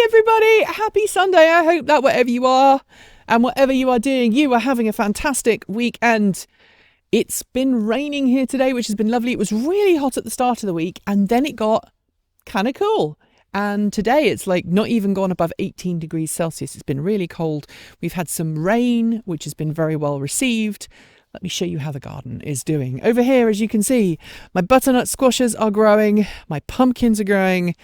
everybody, happy Sunday. I hope that wherever you are and whatever you are doing, you are having a fantastic weekend. It's been raining here today, which has been lovely. It was really hot at the start of the week and then it got kind of cool. And today it's like not even gone above 18 degrees Celsius. It's been really cold. We've had some rain, which has been very well received. Let me show you how the garden is doing. Over here, as you can see, my butternut squashes are growing. My pumpkins are growing.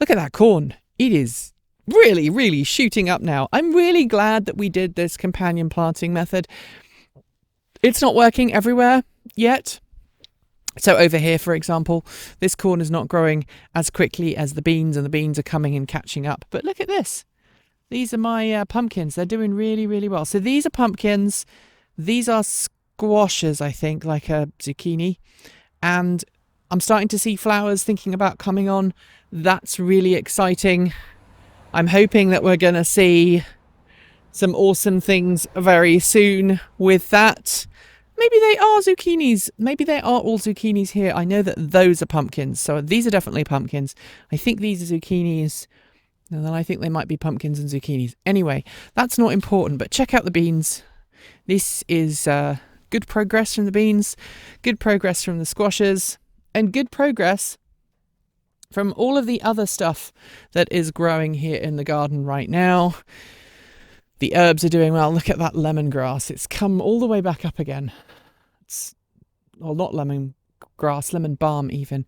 Look at that corn. It is really, really shooting up now. I'm really glad that we did this companion planting method. It's not working everywhere yet. So over here, for example, this corn is not growing as quickly as the beans, and the beans are coming and catching up. But look at this. These are my pumpkins. They're doing really, really well. So these are pumpkins. These are squashes, I think, like a zucchini. And I'm starting to see flowers thinking about coming on. That's really exciting. I'm hoping that we're going to see some awesome things very soon with that. Maybe they are zucchinis. Maybe they are all zucchinis here. I know that those are pumpkins. So these are definitely pumpkins. I think these are zucchinis. And then I think they might be pumpkins and zucchinis. Anyway, that's not important. But check out the beans. This is good progress from the beans. Good progress from the squashes. And good progress from all of the other stuff that is growing here in the garden right now. The herbs are doing well. Look at that lemongrass. It's come all the way back up again. It's, well, not lemongrass, lemon balm even.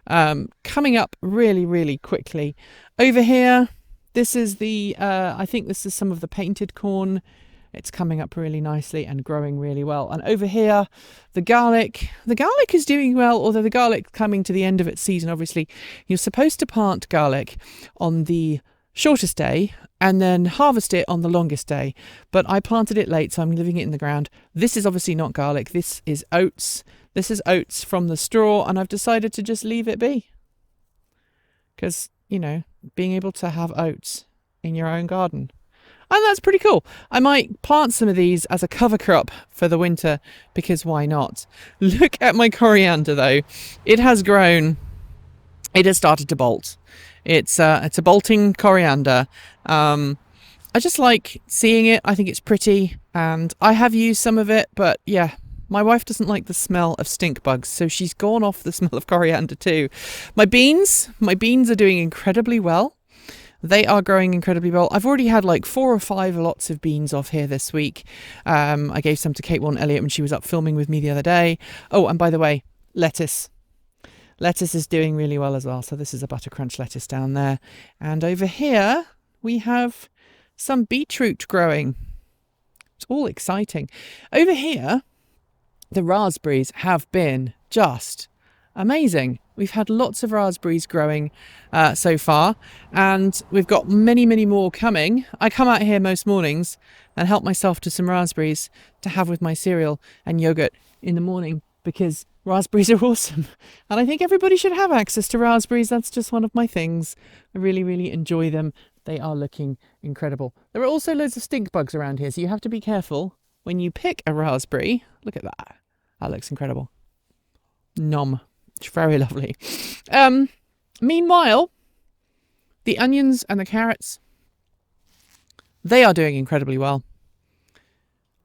Coming up really, really quickly. Over here, this is the, I think this is some of the painted corn. It's coming up really nicely and growing really well. And over here, the garlic. The garlic is doing well, although the garlic coming to the end of its season, obviously. You're supposed to plant garlic on the shortest day and then harvest it on the longest day. But I planted it late, so I'm leaving it in the ground. This is obviously not garlic. This is oats. This is oats from the straw, and I've decided to just leave it be. Because, you know, being able to have oats in your own garden. And that's pretty cool. I might plant some of these as a cover crop for the winter, because why not? Look at my coriander, though. It has grown. It has started to bolt. It's a bolting coriander. I just like seeing it. I think it's pretty, and I have used some of it, but yeah, my wife doesn't like the smell of stink bugs, so she's gone off the smell of coriander too. My beans are doing incredibly well. They are growing incredibly well. I've already had like 4 or 5 lots of beans off here this week. I gave some to Kate Warren Elliott when she was up filming with me the other day. Oh, and by the way, lettuce. Lettuce is doing really well as well. So this is a butter crunch lettuce down there. And over here, we have some beetroot growing. It's all exciting. Over here, the raspberries have been just amazing. We've had lots of raspberries growing so far, and we've got many, many more coming. I come out here most mornings and help myself to some raspberries to have with my cereal and yogurt in the morning, because raspberries are awesome. And I think everybody should have access to raspberries. That's just one of my things. I really, really enjoy them. They are looking incredible. There are also loads of stink bugs around here, so you have to be careful when you pick a raspberry. Look at that. That looks incredible. Nom. It's very lovely. Meanwhile, the onions and the carrots, they are doing incredibly well.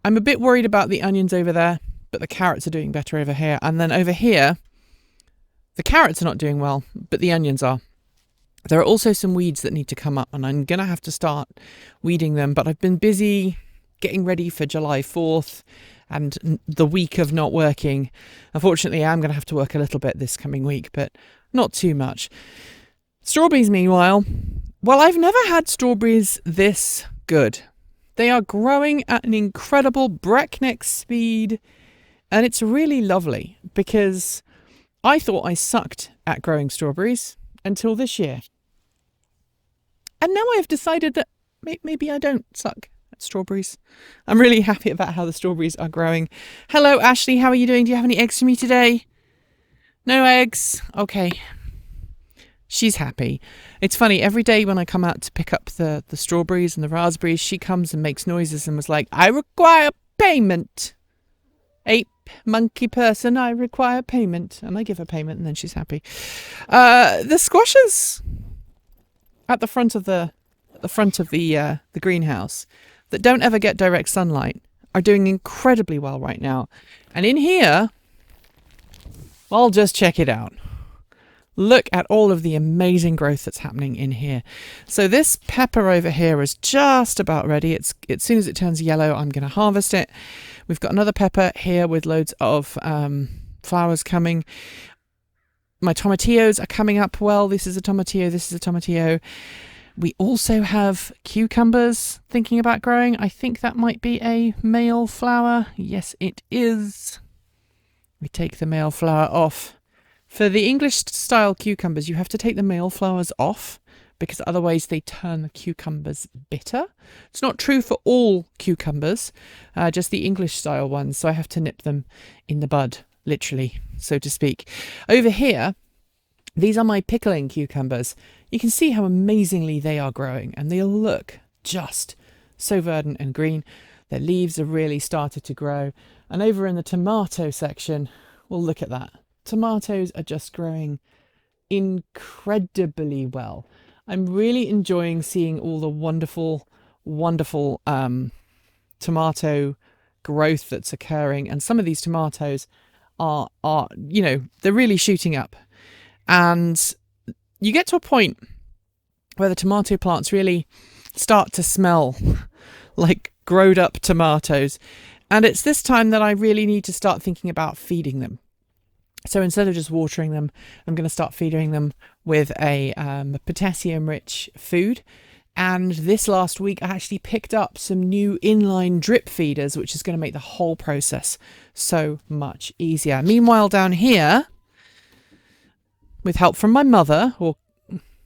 I'm a bit worried about the onions over there, but the carrots are doing better over here. And then over here, the carrots are not doing well, but the onions are. There are also some weeds that need to come up, and I'm going to have to start weeding them. But I've been busy getting ready for July 4th and the week of not working. Unfortunately, I'm going to have to work a little bit this coming week, but not too much. Strawberries, meanwhile, well, I've never had strawberries this good. They are growing at an incredible breakneck speed, and it's really lovely, because I thought I sucked at growing strawberries until this year. And now I've decided that maybe I don't suck at strawberries. I'm really happy about how the strawberries are growing. Hello, Ashley. How are you doing? Do you have any eggs for me today? No eggs? Okay. She's happy. It's funny, every day when I come out to pick up the strawberries and the raspberries, she comes and makes noises and was like, I require payment. Ape, monkey person, I require payment. And I give her payment and then she's happy. The squashes at the front of the the front of the greenhouse that don't ever get direct sunlight are doing incredibly well right now. And in here, well, just check it out. Look at all of the amazing growth that's happening in here. So this pepper over here is just about ready. As soon as it turns yellow, I'm going to harvest it. We've got another pepper here with loads of flowers coming. My tomatillos are coming up well. This is a tomatillo. This is a tomatillo. We also have cucumbers thinking about growing. I think that might be a male flower. Yes, it is. We take the male flower off. For the English style cucumbers, you have to take the male flowers off because otherwise they turn the cucumbers bitter. It's not true for all cucumbers, just the English style ones. So I have to nip them in the bud, literally, so to speak. Over here, these are my pickling cucumbers. You can see how amazingly they are growing, and they look just so verdant and green. Their leaves have really started to grow. And over in the tomato section, well, look at that. Tomatoes are just growing incredibly well. I'm really enjoying seeing all the wonderful tomato growth that's occurring. And some of these tomatoes are they're really shooting up. And you get to a point where the tomato plants really start to smell like growed up tomatoes. And it's this time that I really need to start thinking about feeding them. So instead of just watering them, I'm going to start feeding them with a potassium-rich food. And this last week, I actually picked up some new inline drip feeders, which is going to make the whole process so much easier. Meanwhile, down here, with help from my mother, or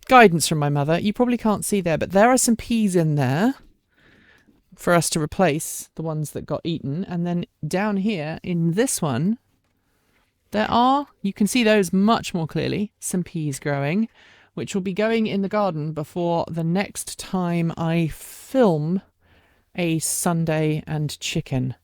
guidance from my mother, you probably can't see there, but there are some peas in there for us to replace the ones that got eaten. And then down here in this one, you can see those much more clearly, some peas growing, which will be going in the garden before the next time I film a Sunday and chicken.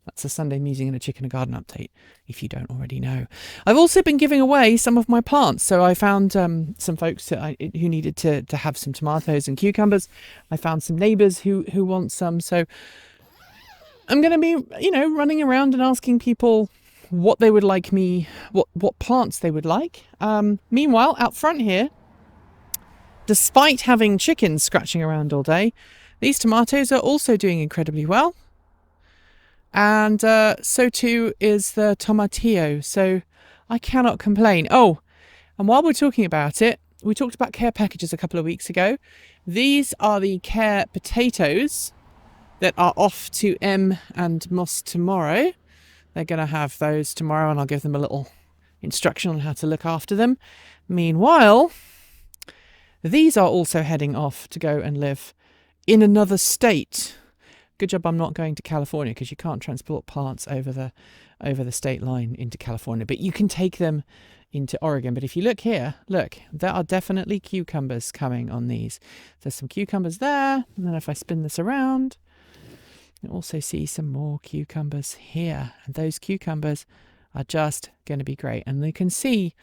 That's a Sunday musing and a chicken and garden update, if you don't already know. I've also been giving away some of my plants. So I found some folks who needed to have some tomatoes and cucumbers. I found some neighbours who want some. So I'm going to be, running around and asking people what they would like what plants they would like. Meanwhile, out front here, despite having chickens scratching around all day, these tomatoes are also doing incredibly well. And so too is the tomatillo. So I cannot complain. Oh, and while we're talking about it, we talked about care packages a couple of weeks ago. These are the care potatoes that are off to Em and Moss tomorrow. They're going to have those tomorrow, and I'll give them a little instruction on how to look after them. Meanwhile, these are also heading off to go and live in another state. Good job I'm not going to California, because you can't transport plants over the state line into California, but you can take them into Oregon. But if you look here, there are definitely cucumbers coming on these. There's some cucumbers there, and then if I spin this around, you also see some more cucumbers here, and those cucumbers are just going to be great. And you can see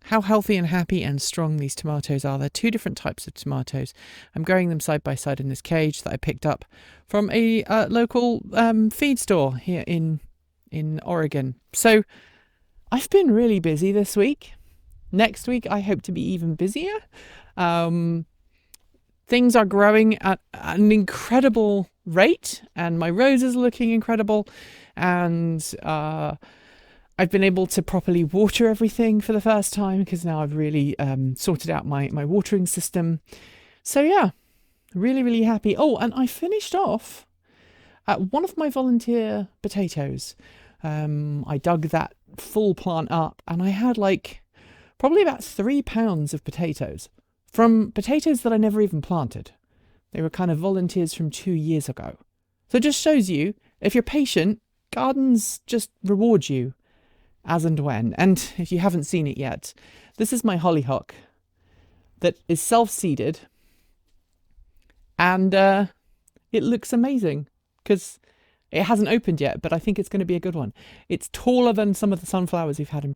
how healthy and happy and strong these tomatoes are. They're two different types of tomatoes. I'm growing them side by side in this cage that I picked up from a local feed store here in Oregon. So I've been really busy this week. Next week I hope to be even busier. Things are growing at an incredible rate, and my roses are looking incredible, and I've been able to properly water everything for the first time, because now I've really sorted out my watering system. So yeah, really, really happy. Oh, and I finished off one of my volunteer potatoes. I dug that full plant up, and I had probably about 3 pounds of potatoes from potatoes that I never even planted. They were kind of volunteers from 2 years ago. So it just shows you, if you're patient, gardens just reward you as and when. And if you haven't seen it yet, this is my hollyhock that is self-seeded, and it looks amazing because it hasn't opened yet, but I think it's going to be a good one. It's taller than some of the sunflowers we've had in